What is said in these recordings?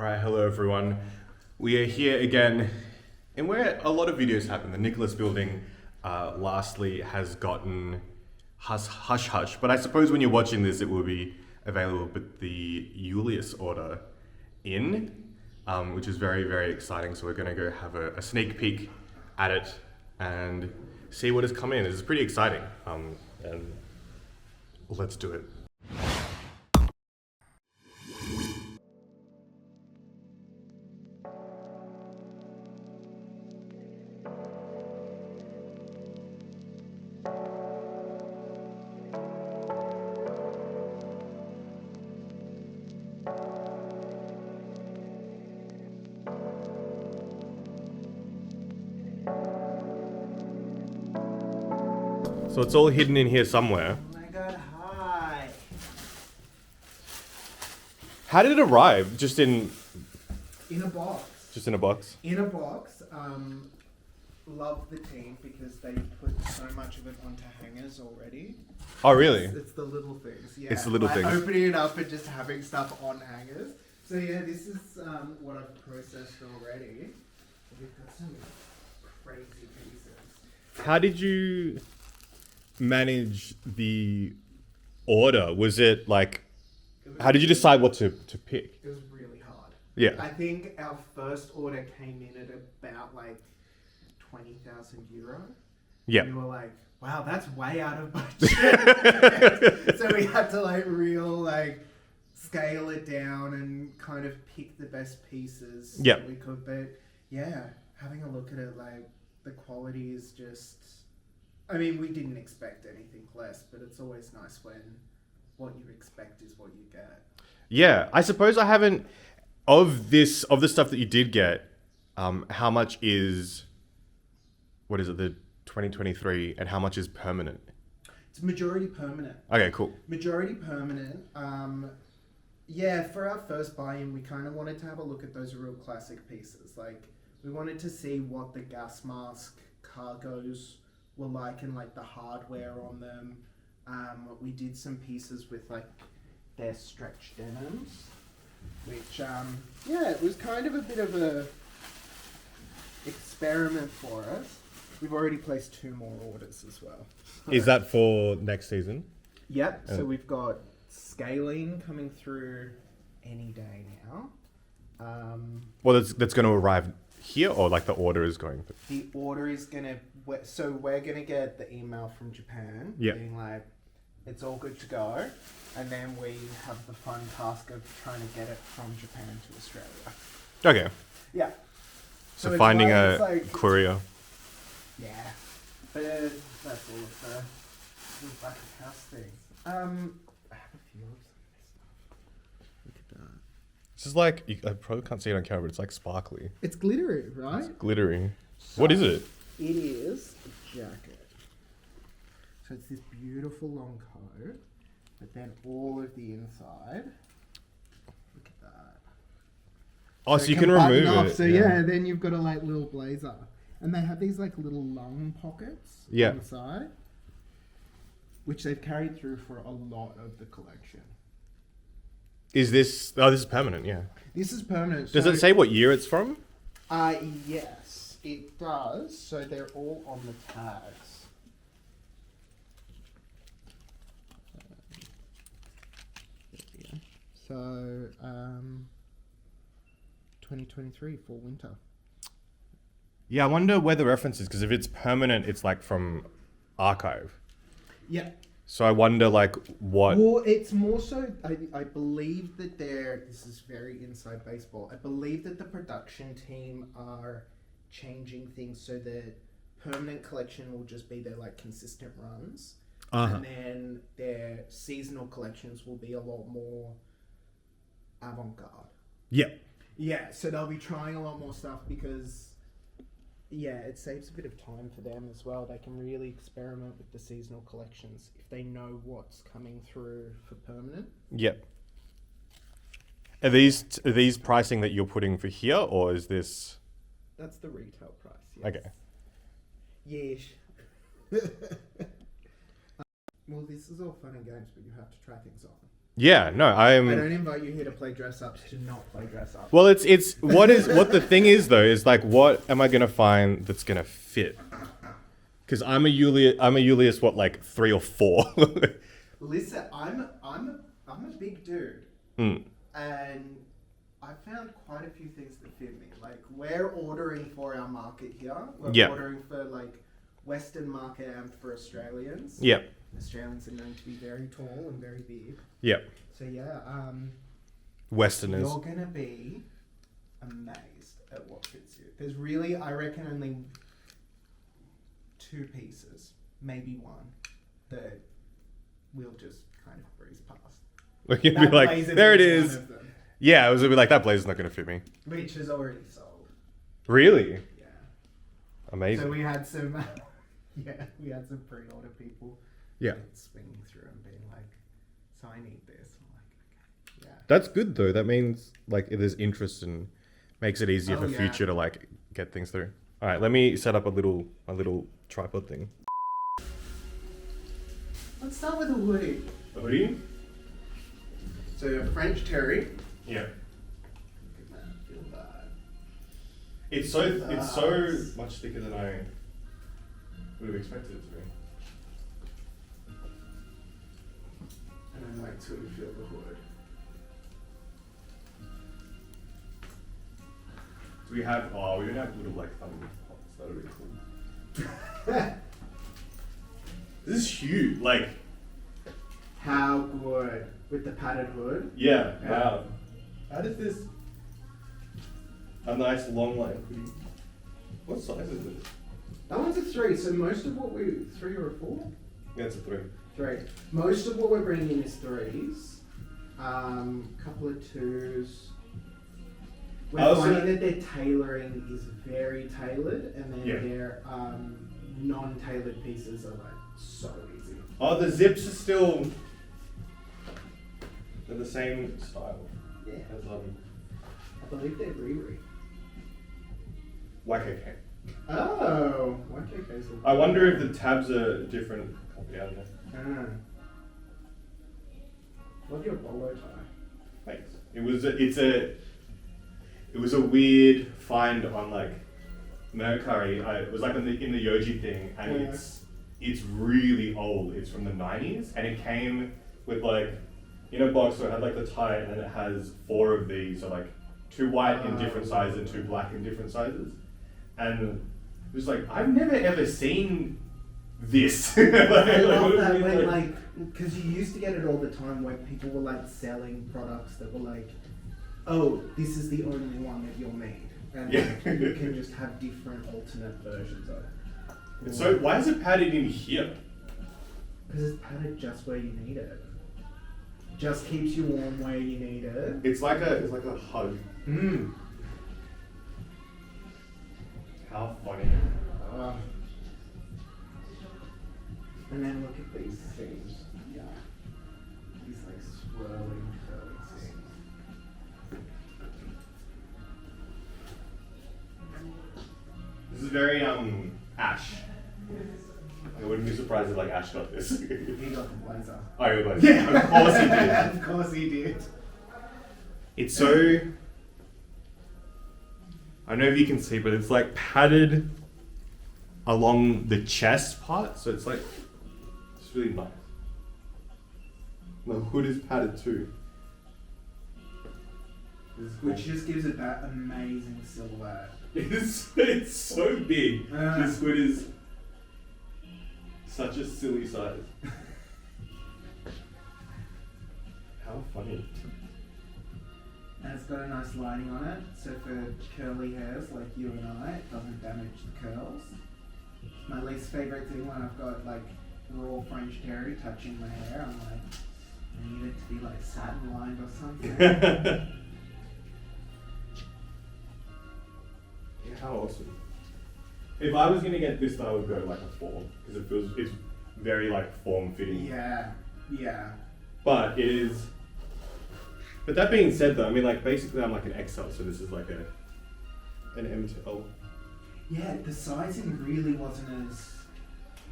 All right, hello everyone. We are here again, and where a lot of videos happen. The Nicholas building, lastly, has gotten hush hush. But I suppose when you're watching this, it will be available with the Julius order in, which is very, very exciting. So we're going to go have a sneak peek at it and see what has come in. It's pretty exciting, and let's do it. So it's all hidden in here somewhere. Oh my god, hi. How did it arrive? Just in In a box. Just in a box? In a box. Love the team because they put so much of it onto hangers already. Oh, really? It's the little things, yeah. It's the little things. Opening it up and just having stuff on hangers. So yeah, this is what I've processed already. We've got some crazy pieces. How did you manage the order? Was it like, how did you decide what to pick? It was really hard. Yeah. I think our first order came in at about like 20,000 euro. Yeah. We were like, wow, that's way out of budget. So we had to scale it down and kind of pick the best pieces that we could. But yeah, having a look at it, the quality is just, I mean, we didn't expect anything less, but it's always nice when what you expect is what you get. Yeah, I suppose I haven't, of the stuff that you did get, how much is, what is it, the 2023, and how much is permanent? It's majority permanent. Okay, cool. Majority permanent. Yeah, for our first buy-in, we kind of wanted to have a look at those real classic pieces. We wanted to see what the Gasmask Cargos were like and the hardware on them. We did some pieces with their stretch denims, which yeah, it was kind of a bit of a experiment for us. We've already placed 2 more orders as well. Is that for next season? Yep. So we've got scaling coming through any day now. Well, that's going to arrive here, or the order is going? The order is gonna. So we're gonna get the email from Japan being like, it's all good to go, and then we have the fun task of trying to get it from Japan to Australia. Okay. Yeah. So finding a courier. Yeah, but that's all of the back of house things. I have a few of some of this stuff. Look at that. This is I probably can't see it on camera, but it's sparkly. It's glittery, right? It's glittery. So what is it? It is a jacket. So it's this beautiful long coat, but then all of the inside. Look at that. Oh, so you can remove it. So yeah, then you've got a little blazer. And they have these little lung pockets on the side, which they've carried through for a lot of the collection. Is this... Oh, this is permanent, yeah. This is permanent. Does it say what year it's from? Yes, it does. So they're all on the tags. So, 2023 fall winter. Yeah, I wonder where the reference is, because if it's permanent, it's from archive. Yeah. So I wonder what... Well, it's more so, I believe that this is very inside baseball. I believe that the production team are changing things so that permanent collection will just be their consistent runs. And then their seasonal collections will be a lot more avant-garde. Yeah. Yeah, so they'll be trying a lot more stuff because... Yeah, it saves a bit of time for them as well. They can really experiment with the seasonal collections if they know what's coming through for permanent. Yep. Are these pricing that you're putting for here, or is this... That's the retail price, yes. Okay. Yes. Well, this is all fun and games, but you have to try things on. Yeah, no, I don't invite you here to play dress ups to not play dress up. Well, it's what the thing is though is like, what am I gonna find that's gonna fit? Because I'm a Julius, what, like 3 or 4? Listen, I'm a big dude, Mm. and I found quite a few things that fit me. Like, we're ordering for our market here. We're Yeah. ordering for like Western market and for Australians. Yep. Australians are known to be very tall and very big. Yep. So yeah, Westerners. you're gonna be amazed at what fits you. There's really, I reckon, only 2 pieces, maybe 1, that we'll just kind of breeze past. We can be That like, blazer there it being is. one of them, Yeah, I was gonna be like, that blazer's not gonna fit me. which is already sold. Really? Yeah. Amazing. So we had some, we had some pre-order people. Yeah. Swinging through and being like, so I need this. I'm like, okay. Yeah. That's good though. That means like there's interest and makes it easier Oh, for yeah. future to like get things through. All right, let me set up a little tripod thing. Let's start with a hoodie. A hoodie? So a French terry. Yeah. Look at that, feel that. It's so Nice. much thicker than I would have expected it to be. And then wait till you feel the hood. Do we have? Oh, we don't have little like thumb pots. That would be cool. This is huge. Like, How good with the padded hood. yeah. Yeah. Wow. How does this? A nice long line hoodie. What size is it? That one's a 3. So most of what 3 or a 4? Yeah, it's a 3. 3. Most of what we're bringing in is 3s. Couple of 2s. We're Also- finding that their tailoring is very tailored, and then Yeah. their non-tailored pieces are like so easy. Oh, the zips are still. They're the same style Yeah, as I believe they're Riri. YKK. Oh, YKK's a I wonder if the tabs are different. Yeah, I don't know. Love your bolo tie. Thanks. It was a weird find on like Mercari. It was like in the Yoji thing, and Yeah. it's really old. It's from the 90s, and it came with like in a box. So it had like the tie, and then it has 4 of these, so like 2 white in different sizes and 2 black in different sizes. And it was like, I've never ever seen this. I love what that do you when mean, like, because you used to get it all the time where people were like selling products that were like, oh, this is the only one that you'll need. And Yeah. like, you can just have different alternate versions of it. So why is it padded in here? Because it's padded just where you need it. Just keeps you warm where you need it. It's like a hug. Mm. How funny. And then look at these seams. Yeah. These like swirling curly seams. This is very Ash. I wouldn't be surprised if like Ash got this. He got the blazer. Oh, you're like, of course he did. Of course he did. It's so. I don't know if you can see, but it's like padded along the chest part, so it's like it's really nice. The hood is padded too. This is cool. Which just gives it that amazing silhouette. It's so big. Ah. This hood is such a silly size. How funny. And it's got a nice lining on it, so for curly hairs like you and I, it doesn't damage the curls. My least favourite thing when I've got like raw French terry touching my hair, I'm like, I need it to be like satin lined or something. Yeah, how awesome. If I was gonna get this, I would go like a 4 because it's very like form fitting. Yeah, yeah. But it is. But that being said, though, I mean, like basically, I'm like an XL, so this is like an M to L. Yeah, the sizing really wasn't as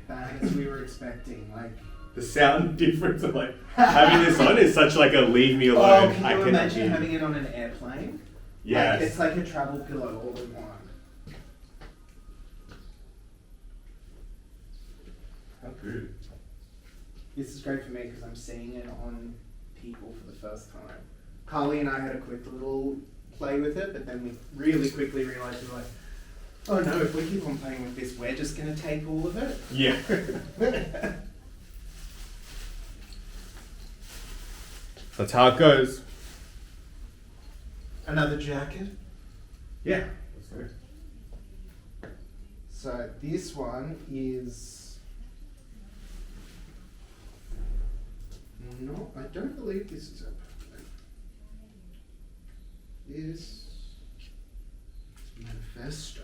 bad as we were expecting. Like, The sound difference of like having this on is such like a leave me alone. Oh, can you imagine having it on an airplane? Yes. Like, it's like a travel pillow all in one. How good. This is great for me because I'm seeing it on people for the first time. Carly and I had a quick little play with it, but then we really quickly realised we were like, oh no, if we keep on playing with this, we're just going to take all of it. Yeah. That's how it goes. Another jacket. Yeah. That's good. So this one is... No, I don't believe this is a... This... Manifesto.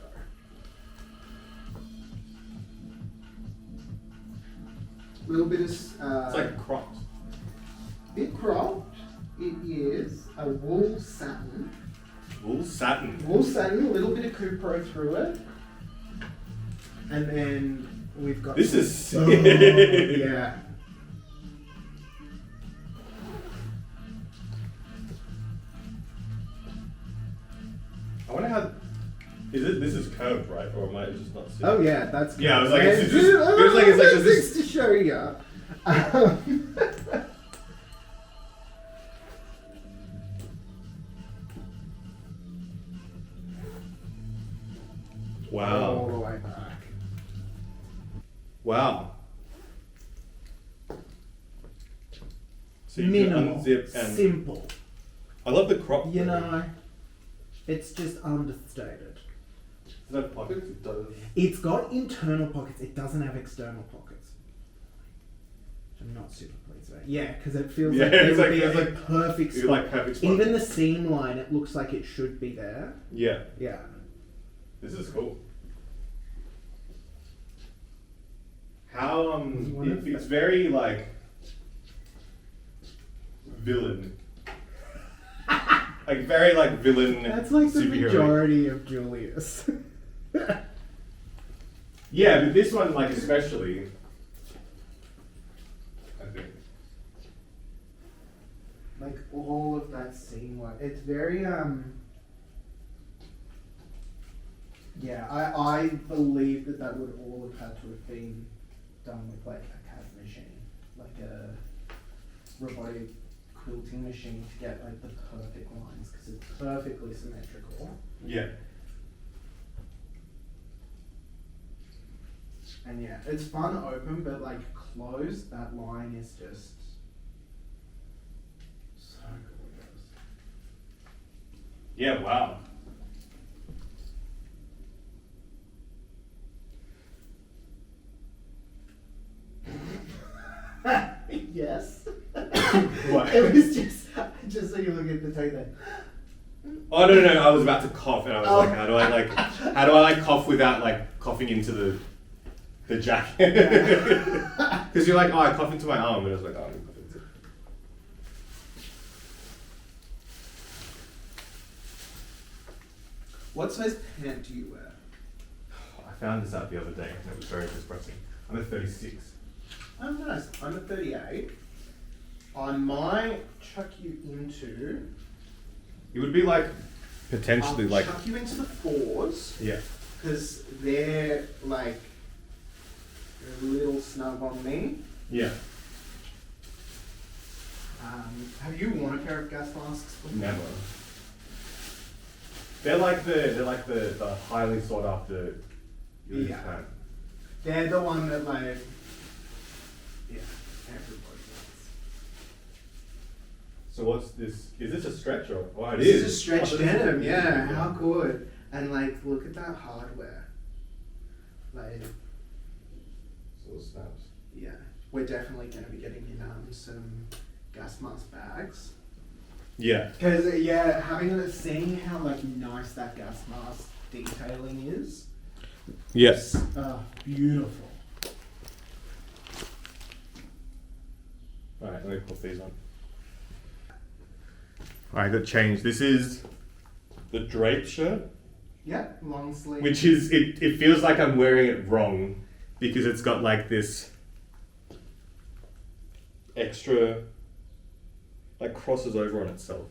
A little bit of... It's like cropped. Bit cropped. It is a wool satin. Wool satin. Wool satin, a little bit of Cupro through it. And then we've got... This is sick. Oh, yeah. I wonder how... This is curved, right? Or am I just not seeing? Oh yeah, that's good. Yeah, I was like, it's just... It It's like things this... to show you. Wow. All the way back. Wow. So you can Minimal. unzip and... Simple. I love the crop. You know, it's just understated. Does it have pockets? It does. It's got internal pockets. It doesn't have external pockets. Which I'm not super pleased about. Yeah, because it feels Yeah, like there it's would like- be it's a like- perfect It's spot. like perfect spot. Even the seam line, it looks like it should be there. Yeah. Yeah. This is cool. How it's very like villain. Like very like villain. That's like the superhero. majority of Julius. Yeah, but this one like especially. I think. Like all of that seam line. It's very yeah, I believe that would all have had to have been done with like a CAD machine, like a robotic quilting machine to get like the perfect lines because it's perfectly symmetrical. Yeah. And yeah, it's fun open, but like closed, that line is just so gorgeous. Yeah. Wow. Yes. What? It was just so you look at the tape there. Oh no! I was about to cough, and I was Oh. like, how do I like cough without like coughing into the jacket? Because you're like, oh, I cough into my arm, and I was like, oh, I didn't cough into it. What size pant do you wear? I found this out the other day, and it was very depressing. I'm a 36. Oh, nice. I'm a 38. I might chuck you into. It would be like potentially I'll like chuck you into the 4s yeah. because they're like a little snug on me. Yeah. Have you worn a pair of gas masks before? Never. They're like the highly sought after. Yeah. They're the one that like. Yeah, everybody wants. So what's this? Is this a stretch or? Oh, it This is. is a stretch Oh, this is denim, a- yeah. How good. And like, look at that hardware. Like, So it snaps. yeah, we're definitely going to be getting in some gas mask bags. Yeah. Because yeah, seeing how like nice that gas mask detailing is. Yes. Beautiful. Alright, let me put these on. Alright, got changed. This is the Drape shirt, Yeah, long sleeve. which is it feels like I'm wearing it wrong because it's got like this extra, like crosses over on itself.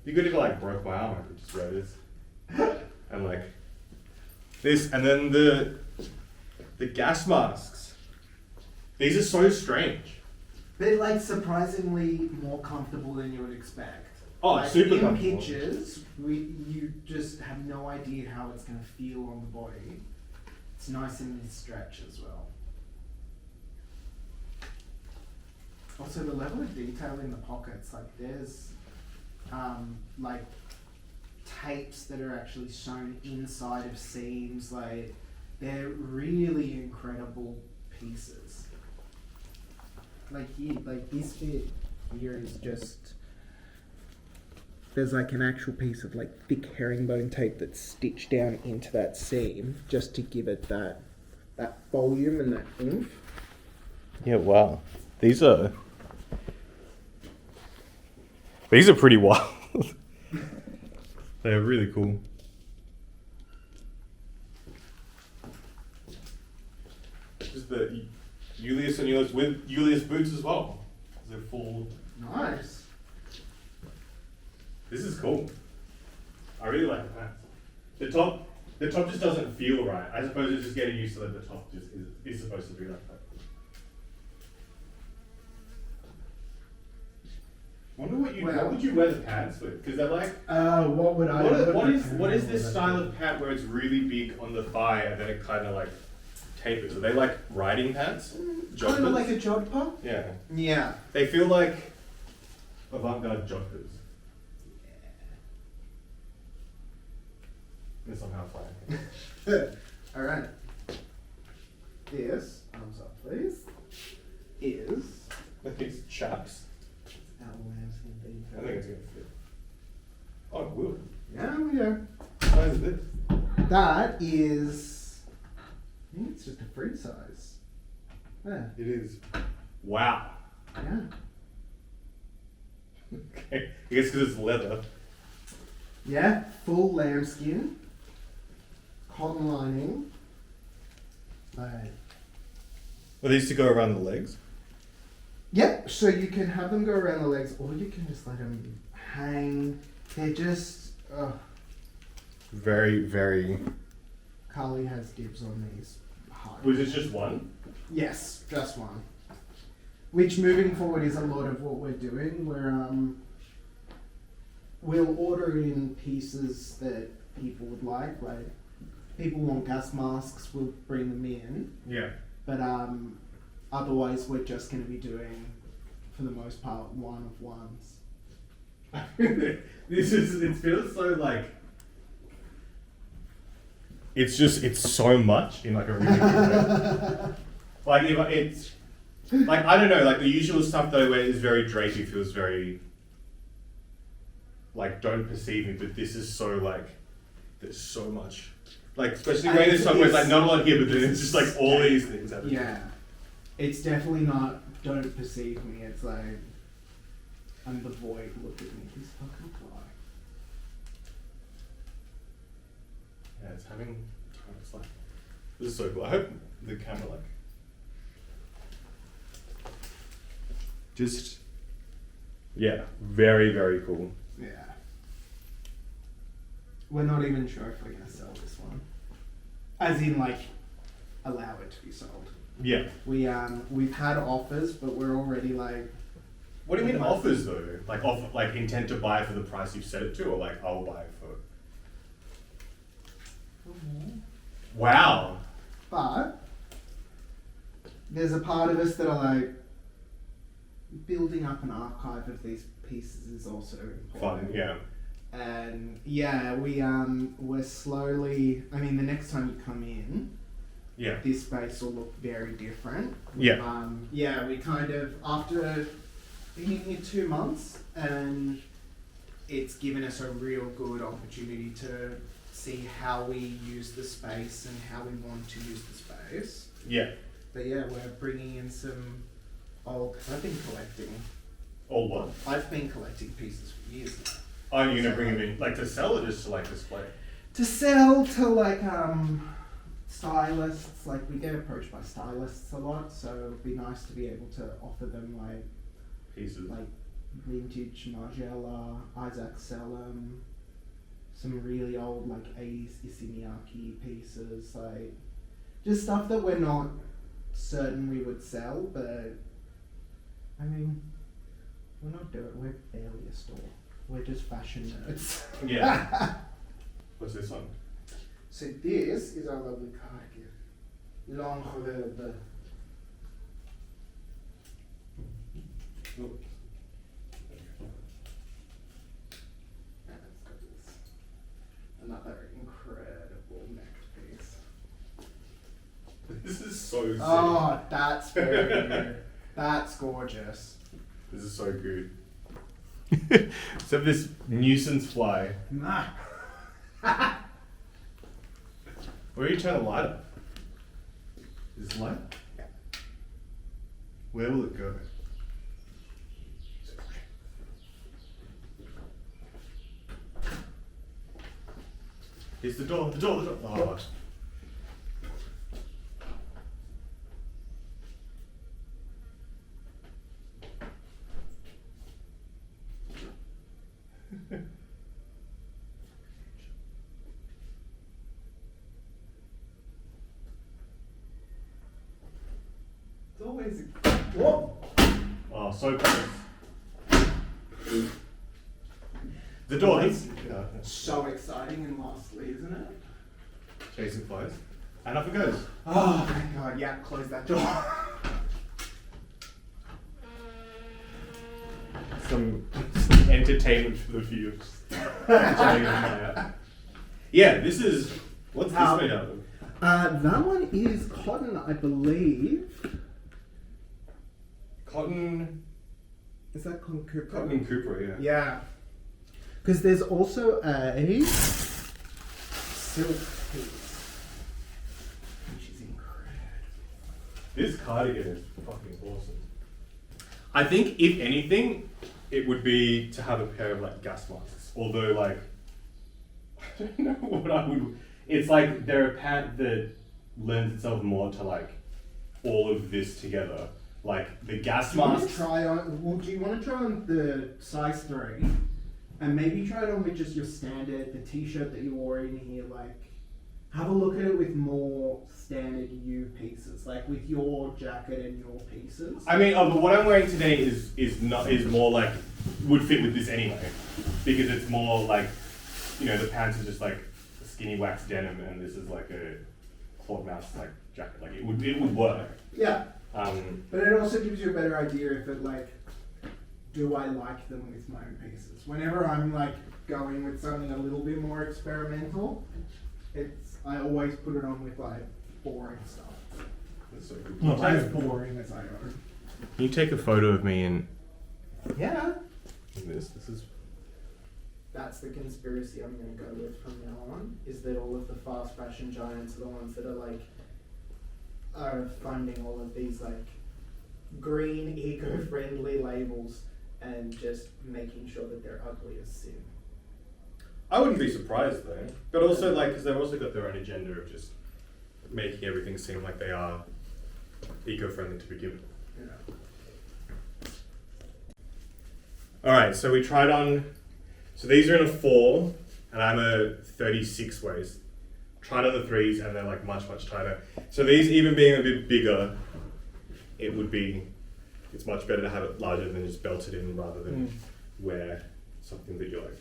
Be good if I like broke my arm, I could just wear this. And like this, and then the gas masks. These are so strange. They're like surprisingly more comfortable than you would expect. Oh, like, super in comfortable. pictures, you just have no idea how it's going to feel on the body. It's nice and stretch as well. Also, the level of detail in the pockets, like there's like tapes that are actually sewn inside of seams. Like they're really incredible pieces. Like here, like this bit here is just. There's like an actual piece of like thick herringbone tape that's stitched down into that seam just to give it that volume and that oomph. Yeah, wow. These are pretty wild. They're really cool. Just the Julius and Julius with Julius boots as well. They're full. Nice. This is cool. I really like the pants. The top just doesn't feel right. I suppose it's just getting used to that the top just is supposed to be like that. Wonder what would you wear the pants with? Because they're like. What would I? What is this style of pant where it's really big on the thigh and then it kind of like tapers? Are they like riding pants? Kind of like a jodhpur. Yeah. Yeah. They feel like avant-garde joggers. They're somehow flying. All right. This, arms up please, is These chaps. our lambskin bean. I think it's gonna fit. Oh, it will. Yeah, we go. What size is this? That is, I think it's just a free size. Yeah. It is. Wow. Yeah. Okay. I guess because it's leather. Yeah, full lambskin, cotton lining. Right. Are these to go around the legs? Yep, so you can have them go around the legs or you can just let them hang. They're just, Very, very. Carly has dibs on these. Hard. Was it just one? Yes, just one. Which moving forward is a lot of what we're doing. We'll order in pieces that people would like people want gas masks, we'll bring them in. Yeah. But otherwise we're just going to be doing, for the most part, one of ones. It feels so like. It's so much in like a really good way. Like if it's like I don't know, like the usual stuff that I wear is very drapey, feels very like don't perceive me, but this is so like there's so much. Like especially wearing this stuff where it's like not a lot here, but then it's just like all these things happening. Yeah. It's definitely not don't perceive me, it's like I'm the void, look at me, he's fucking fly. Yeah, it's having it's like this is so cool. I hope the camera like just yeah, very, very cool. Yeah. We're not even sure if we're gonna sell this one. As in like allow it to be sold. Yeah. We've had offers, but we're already like. What do you mean offers though? Like like intent to buy for the price you've set it to, or like I'll buy it for. Wow. But there's a part of us that are like building up an archive of these pieces is also important. Fun, yeah. And yeah, we're slowly. I mean, the next time you come in, Yeah. this space will look very different. Yeah. Yeah, we kind of after being here 2 months, and it's given us a real good opportunity to see how we use the space and how we want to use the space. Yeah. But yeah, we're bringing in some old. I've been collecting. Old what? I've been collecting pieces for years now. Are you gonna bring them in like to sell or just to like display? To sell to like stylists, like we get approached by stylists a lot, so it'd be nice to be able to offer them like pieces. like vintage Margiela, Isaac Selim, some really old like 80s Isimiaki pieces, like just stuff that we're not certain we would sell, but I mean, we're not doing, we're barely a store. We're just fashion nerds. Yeah. What's this one? So this is our lovely cardigan. L'Enrobe. Oh. And it's got this another incredible neck piece. This is so sick. Oh, that's very good. That's gorgeous. This is so good. So this nuisance fly. Nah. Where are you trying to light it? Is this light? Yeah. Where will it go? Here's the door, the door, the door. Oh. It's always a... Whoa! Oh, so close. The door. So exciting and lastly, isn't it? Chasing flies. And up it goes. Oh, thank God. Yeah, close that door. Some entertainment for the viewers. Yeah, this is. What's this made out of? That one is cotton, I believe. Cotton. Is that cotton Cooper? Cotton and Cooper, yeah. Yeah. Because there's also a silk piece, which is incredible. This cardigan is fucking awesome. I think, if anything, it would be to have a pair of like gas masks. Although, like, I don't know what I would. It's like they're a pant that lends itself more to like all of this together. Like the gas Do you want masks. to try on? Well, do you want to try on the size 3, and maybe try it on with just your standard, the t-shirt that you wore in here? Like, have a look at it with more standard you pieces, like with your jacket and your pieces. I mean, but what I'm wearing today is more like would fit with this anyway, because it's more like, you know, the pants are just like skinny wax denim, and this is like a cloth mouse like jacket. Like it would work. Yeah. But it also gives you a better idea if it like, do I like them with my own pieces? Whenever I'm like going with something a little bit more experimental, I always put it on with like boring stuff. That's so cool. Not as boring as I are. Can you take a photo of me in Yeah. this? This is. That's the conspiracy I'm going to go with from now on, is that all of the fast fashion giants are the ones that are funding all of these like green, eco-friendly labels and just making sure that they're ugly as sin. I wouldn't be surprised though, but also like because they've also got their own agenda of just making everything seem like they are eco-friendly to begin with. Yeah. All right, so we tried on. So these are in a 4, and I'm a 36 waist. Tried on the 3s, and they're like much tighter. So these, even being a bit bigger, it's much better to have it larger than just belt it in rather than wear something that you're like.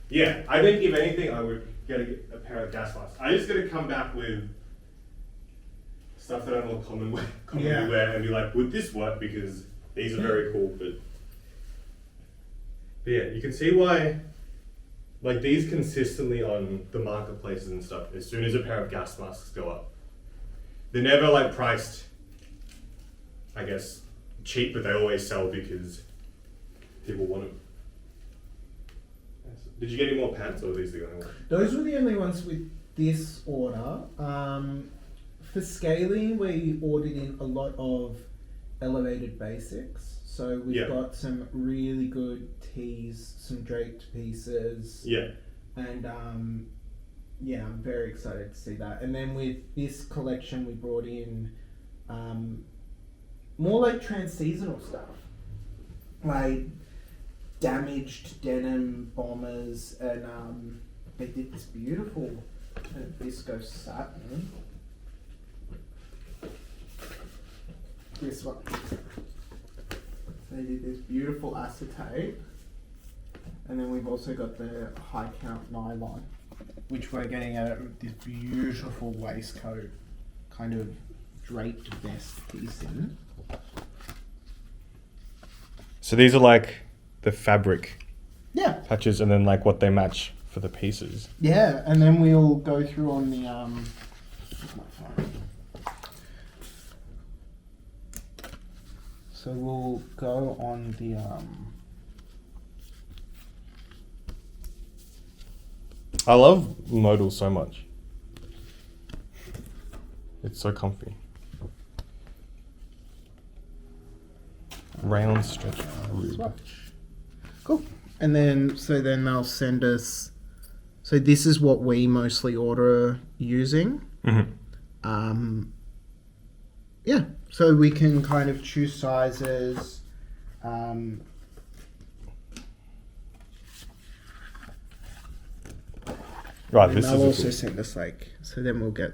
Yeah, I think if anything, I would get a pair of gas masks. I just gotta come back with stuff that I don't commonly wear and be like, would this work? Because these are very cool, but yeah, you can see why. Like these consistently on the marketplaces and stuff, as soon as a pair of gas masks go up, they're never like priced, I guess, cheap, but they always sell because people want them. Did you get any more pants, or are these the only ones? Those were the only ones with this order. For scaling, we ordered in a lot of elevated basics. So we've got some really good tees, some draped pieces. Yeah. And I'm very excited to see that. And then with this collection, we brought in more like trans-seasonal stuff. Like damaged denim bombers, and they did this beautiful viscose satin. This one. They did this beautiful acetate, and then we've also got the high count nylon, which we're getting out of this beautiful waistcoat, kind of draped vest piece in. So these are like the fabric Yeah. patches, and then like what they match for the pieces. Yeah, and then we'll go through on the where's my phone? So we'll go on the I love modal so much. It's so comfy. Round stretch. Swatch. Cool. And then then they'll send us. So this is what we mostly order using. Mm-hmm. Yeah. So we can kind of choose sizes. Right. And This they'll is also send us so then we'll get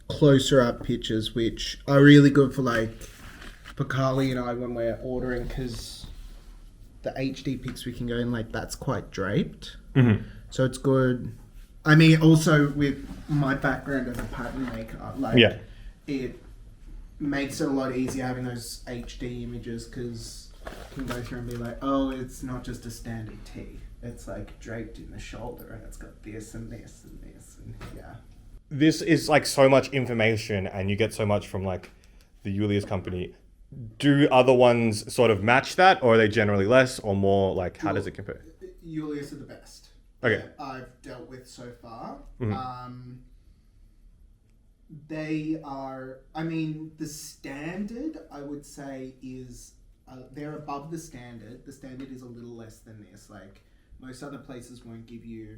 closer up pictures, which are really good for Carly and I when we're ordering, because the HD pics we can go in that's quite draped. Mm-hmm. So it's good. I mean, also with my background as a pattern maker, it makes it a lot easier having those HD images, because you can go through and be like, oh, it's not just a standard tee. It's draped in the shoulder, and it's got this and this and this, and yeah. This is so much information, and you get so much from the Julius company. Do other ones sort of match that, or are they generally less or more? How does it compare? Julius are the best. Okay. That I've dealt with so far. Mm-hmm. They are, I mean, the standard, I would say, is, they're above the standard. The standard is a little less than this. Most other places won't give you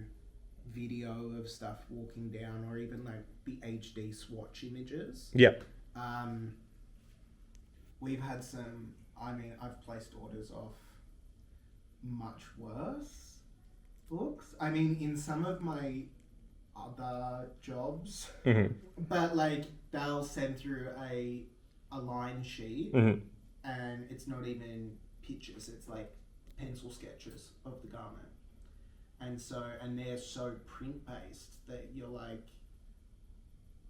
video of stuff walking down, or even the HD swatch images. Yep. We've had I've placed orders off much worse books. I mean, in some of my other jobs, Mm-hmm. but they'll send through a line sheet, Mm-hmm. and it's not even pictures, it's pencil sketches of the garment. And they're so print based that you're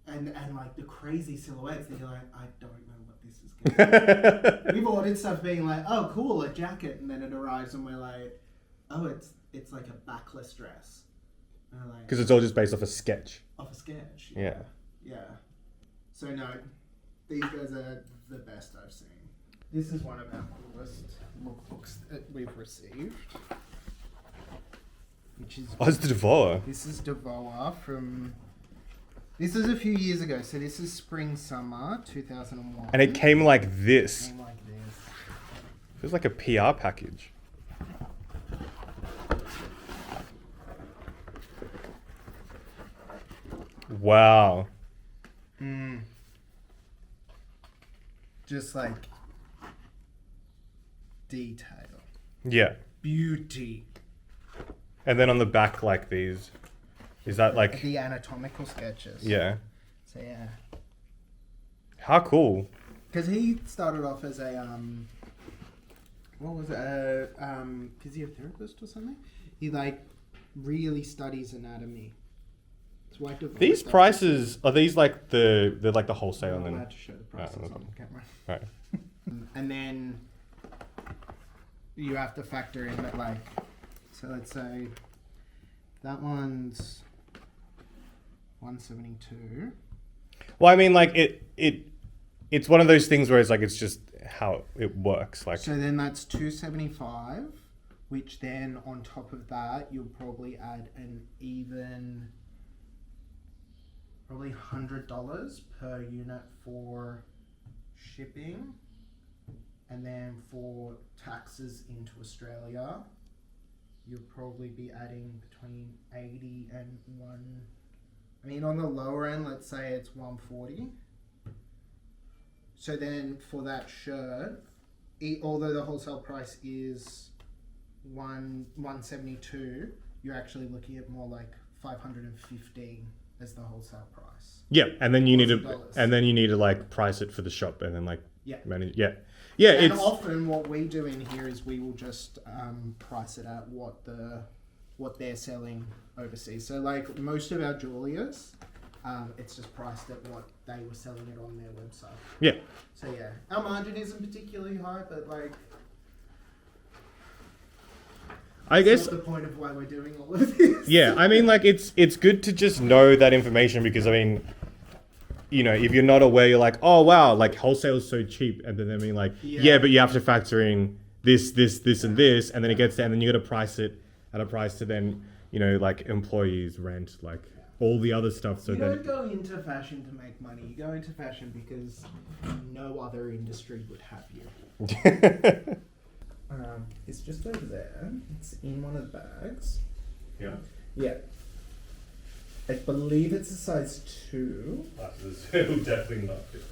and the crazy silhouettes that you're I don't know what this is going to be. We've ordered stuff being oh cool, a jacket, and then it arrives and we're oh, it's like a backless dress. Because it's all just based off a sketch. Off a sketch. Yeah. Yeah. So no, these guys are the best I've seen. This is one of our coolest lookbooks that we've received. Which is Oh, it's the Devoa. This is Devoa from. This is a few years ago, so this is spring summer 2001. And it came like this. Came like this. It was like a PR package. Wow. Just detail. Yeah. Beauty. And then on the back, these. Is that the anatomical sketches. Yeah. So yeah. How cool. Because he started off as a what was it? Physiotherapist or something. He really studies anatomy. It's why These prices are these they're the wholesale I'm and allowed to show the prices no on problem. camera. Right. And then you have to factor in that so let's say that one's 172. Well, I mean, it's one of those things where it's just how it works. So then that's 275, which then on top of that you'll probably add an even probably $100 per unit for shipping, and then for taxes into Australia you'll probably be adding between 80 and on the lower end, let's say it's 140. So then for that shirt, although the wholesale price is 172, you're actually looking at more like 515 as the wholesale price. Yeah, and then you need to $40. like price it for the shop and then like Yeah. manage. Yeah, yeah. And It's often what we do in here is we will just price it at what they're selling overseas. So like most of our Julius, it's just priced at what they were selling it on their website. yeah. So yeah, our margin isn't particularly high, but like, I guess that's not the point of why we're doing all of this. yeah. I mean, like it's good to just know that information because I mean, you know, if you're not aware, you're like, oh wow, like wholesale is so cheap, and then I mean, like, yeah, but you have to factor in this, and this, and then it gets there, and then you got to price it at a price to then, you know, like employees, rent, like all the other stuff. So you then don't go into fashion to make money. You go into fashion because no other industry would have you. It's just over there. It's in one of the bags. yeah. Yeah. I believe it's a size 2. It'll definitely not fit.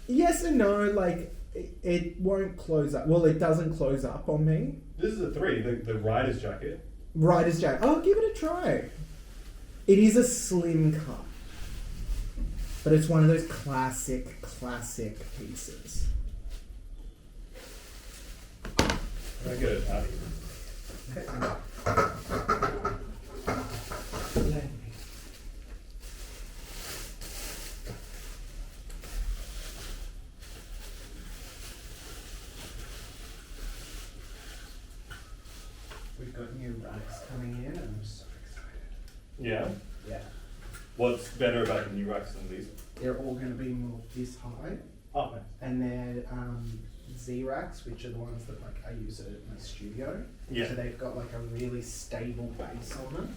Yes and no, like, it won't close up. Well, it doesn't close up on me. This is a 3, the rider's jacket. Rider's jacket. Oh, give it a try. It is a slim cut. But it's one of those classic pieces. Can I get it out of here? We've got new racks coming in and I'm so excited. Yeah. Yeah. What's better about the new racks than these? They're all going to be more this high. Oh, nice. And they're Z-racks, which are the ones that like I use at my studio. Yeah. So they've got like a really stable base on them.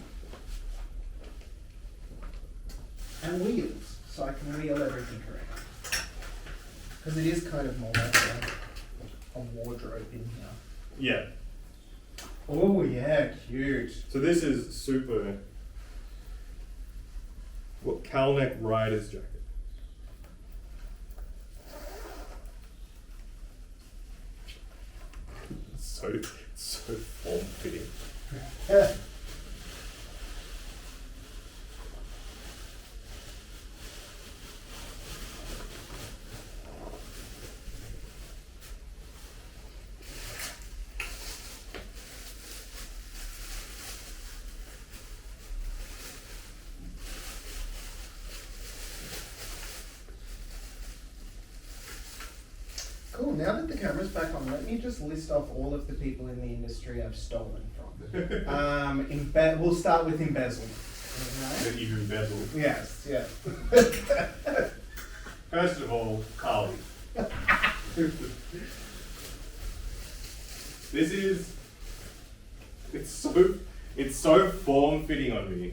And wheels, so I can wheel everything around. Because it is kind of more like a wardrobe in here. Yeah. Oh yeah, cute. So this is super. What cowl neck rider's jacket? So form fitting. Cool, now that the camera's back on, let me just list off all of the people in the industry I've stolen from. We'll start with embezzlement. Okay? That you've embezzled. Yes, yeah. First of all, Cowl. This is. It's so form fitting on me.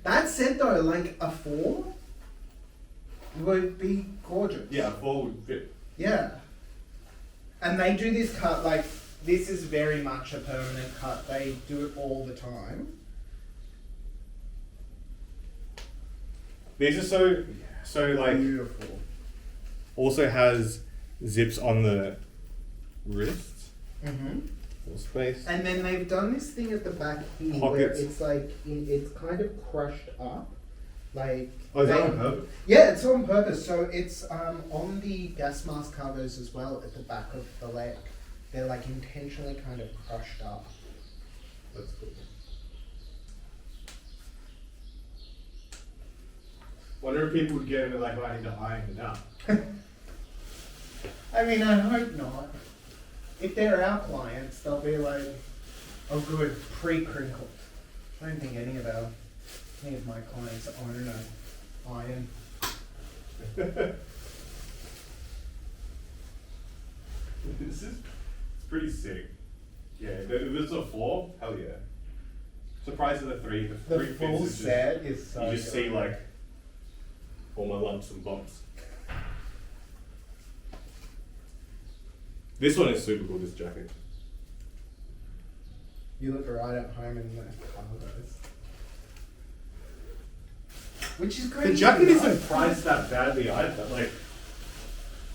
That said though, like a 4 would be gorgeous. Yeah, 4 would fit. Yeah. And they do this cut, like, this is very much a permanent cut. They do it all the time. These are so like Beautiful. also has zips on the wrists. Mm-hmm. More space. And then they've done this thing at the back here where Pockets. it's like, it's kind of crushed up. Like, Oh, is that on purpose? yeah, it's on purpose. So it's on the Gasmask Cargos as well at the back of the leg. They're like intentionally kind of crushed up. That's cool. Wonder if people would get into like I need to iron it out. I mean, I hope not. If they're our clients, they'll be like, oh good, pre-crinkled. I don't think any of my clients own an iron. It's pretty sick. Yeah, if this is a 4, hell yeah. Surprised at the 3. The 3 fits full is just- set is so You just good. see like all my lumps and bumps. This one is super cool, this jacket. You look right at home in the Cargos. Which is great. The jacket isn't priced that badly either. Like,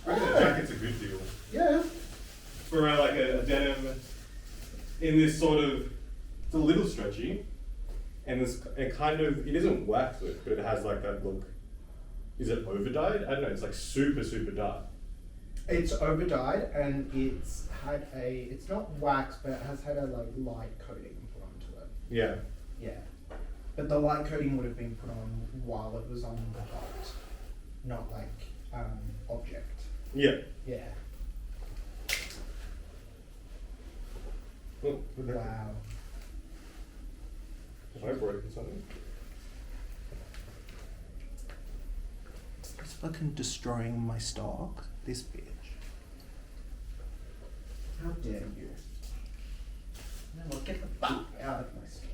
I reckon the jacket's a good deal. Yeah. For like a denim in this sort of, it's a little stretchy, and it kind of, it isn't waxed, but it has like that look. Is it over dyed? I don't know. It's like super dark. It's over dyed, and it's not wax, but it has had a like light coating put onto it. Yeah. Yeah. But the light coating would have been put on while it was on the hot, not like object. Yeah. Yeah. Oh, Wow. Have I broken something? It's fucking destroying my stock, this bitch. How dare you? No, well, get the fuck out of my store.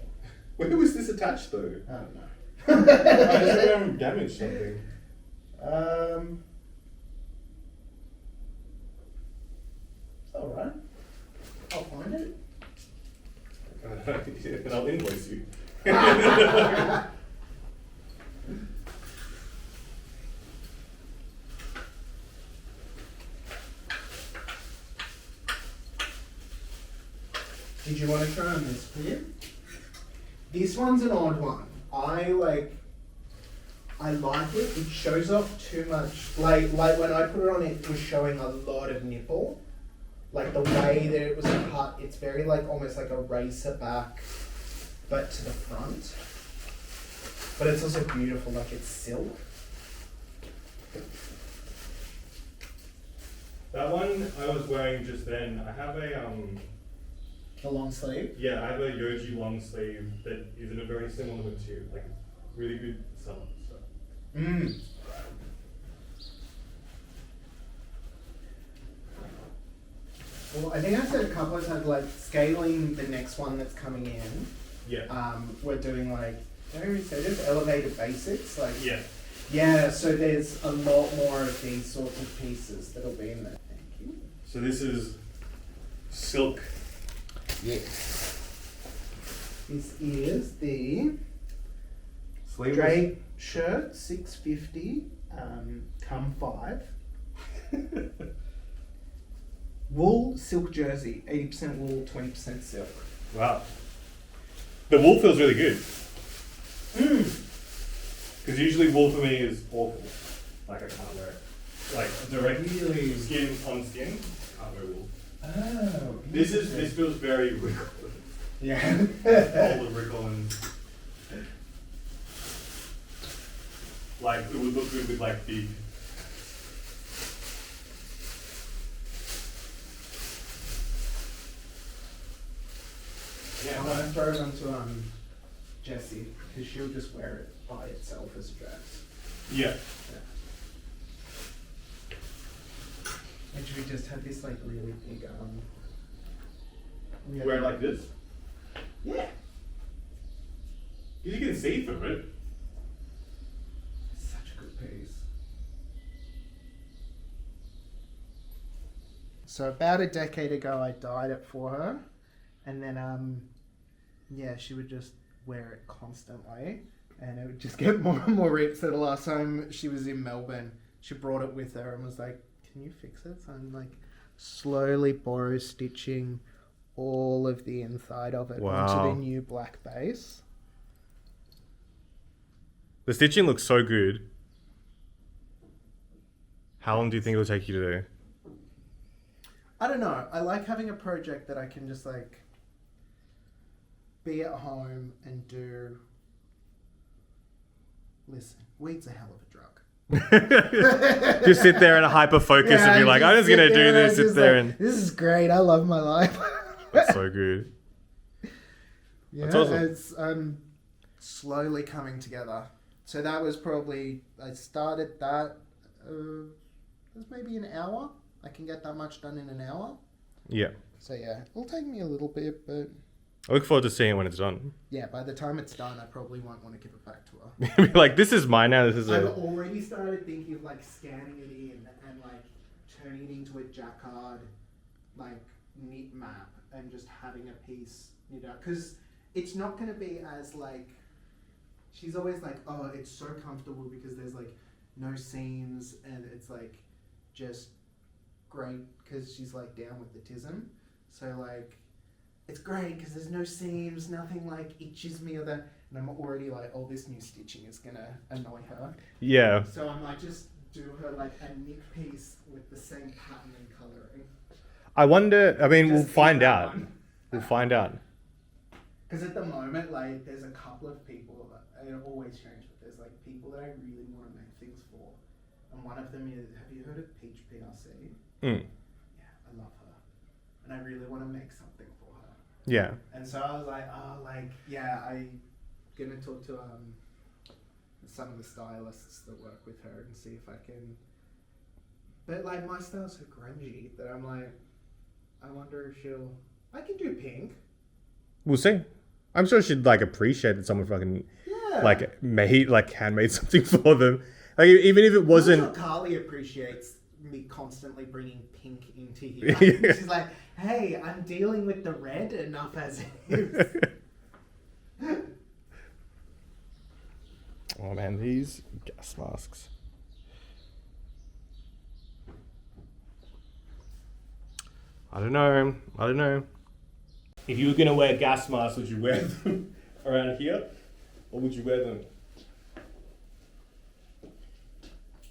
Where was this attached though? I don't know. I just remember damaged something. It's alright. I'll find it. And I'll invoice you. Did you want to try on this clear? This one's an odd one. I like it. It shows off too much. Like when I put it on, it was showing a lot of nipple. Like the way that it was cut, it's very like almost like a racer back, but to the front. But it's also beautiful, like it's silk. That one I was wearing just then. I have a The long sleeve. yeah, I have a Yoji long sleeve that is in a very similar material, like really good summer stuff. Mm. Well, I think I said a couple of times, like scaling the next one that's coming in. Yeah. We're doing like, so just elevated basics, like. Yeah. Yeah, so there's a lot more of these sorts of pieces that'll be in there. Thank you. So this is silk. Yes. This is the Sleeveless. Drape shirt, 650, come 5. Wool silk jersey, 80% wool, 20% silk. Wow. The wool feels really good. Mm. Because usually wool for me is awful. Like I can't wear it. Like direct Really? skin on skin, can't wear wool. Oh. This feels very wrinkly. Yeah. All the wrinkle and like it would look good with like big. I want to throw it onto Jessie, because she'll just wear it by itself as a dress. Yeah. And should we just have this like really big Wear it like this. Yeah. You can see through it. Such a good piece. So about a decade ago I dyed it for her, and then yeah, she would just wear it constantly and it would just get more and more ripped. So the last time she was in Melbourne, she brought it with her and was like, can you fix it? So I'm like slowly borrow stitching all of the inside of it onto the new black base. The stitching looks so good. How long do you think it'll take you to do? I don't know. I like having a project that I can just like be at home and do. Listen, weed's a hell of a drug. Just sit there and hyper focus and be like, I'm just gonna do this. Sit there and this is great. I love my life. that's so good. Yeah, That's awesome. it's slowly coming together. So that was probably I started that. It was maybe an hour. I can get that much done in an hour. Yeah. So yeah, it'll take me a little bit, but I look forward to seeing it when it's done. yeah, by the time it's done, I probably won't want to give it back to her. Be like, this is mine now. This is I've a. already started thinking of like scanning it in and like turning it into a jacquard like knit map and just having a piece knit out, because it's not going to be as like she's always like, oh, it's so comfortable because there's like no seams and it's like just great because she's like down with the tism. So like, it's great because there's no seams, nothing like itches me or that. And I'm already like, oh, this new stitching is gonna annoy her. Yeah. So I might just do her like a knit piece with the same pattern and colouring. I wonder, I mean, we'll Just find keep that out. one. We'll find out. Because at the moment, like, there's a couple of people, and it always changes, but there's like people that I really want to make things for. And one of them is, have you heard of Peach PRC? Mm. Yeah, I love her. And I really want to make something for her. Yeah. And so I was like, oh, like, yeah, I'm going to talk to some of the stylists that work with her and see if I can. But like, my style's so grungy that I'm like, I wonder if I can do pink. We'll see. I'm sure she'd like appreciate that someone fucking handmade something for them. Like even if it wasn't. I'm sure Carly appreciates me constantly bringing pink into here. She's like, hey, I'm dealing with the red enough as is. Oh man, these gas masks. I don't know. If you were gonna wear gas masks, would you wear them around here, or would you wear them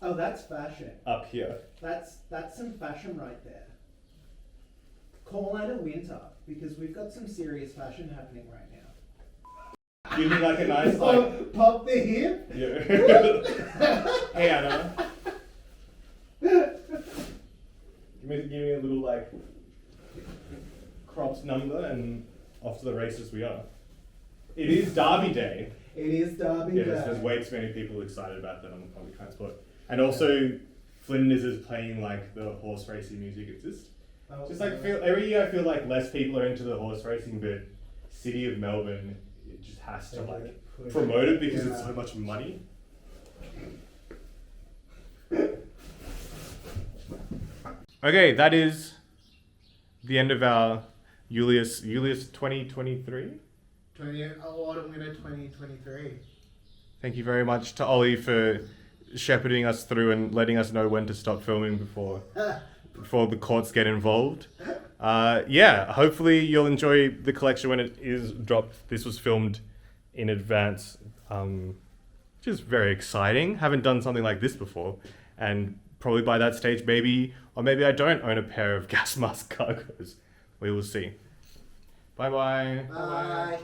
Oh, that's fashion. up here? That's some fashion right there. Call out a winter because we've got some serious fashion happening right now. Give me like a nice like. Pop the hip. Yeah. Hey Anna. Give me a little like cropped number and off to the races we are. It is Derby Day. It is Derby Day. There's way too many people excited about that on the public transport. And also, Flinders is playing like the horse racing music. It's just like every year I feel like less people are into the horse racing, but City of Melbourne, it just has to like promote it because it's so much money. Okay, that is the end of our Julius 2023. Autumn winter 2023. Thank you very much to Ollie for shepherding us through and letting us know when to stop filming before the courts get involved. Yeah, hopefully you'll enjoy the collection when it is dropped. This was filmed in advance, which is very exciting. Haven't done something like this before, and probably by that stage, maybe I don't own a pair of Gasmask Cargos. We will see. Bye-bye. Bye.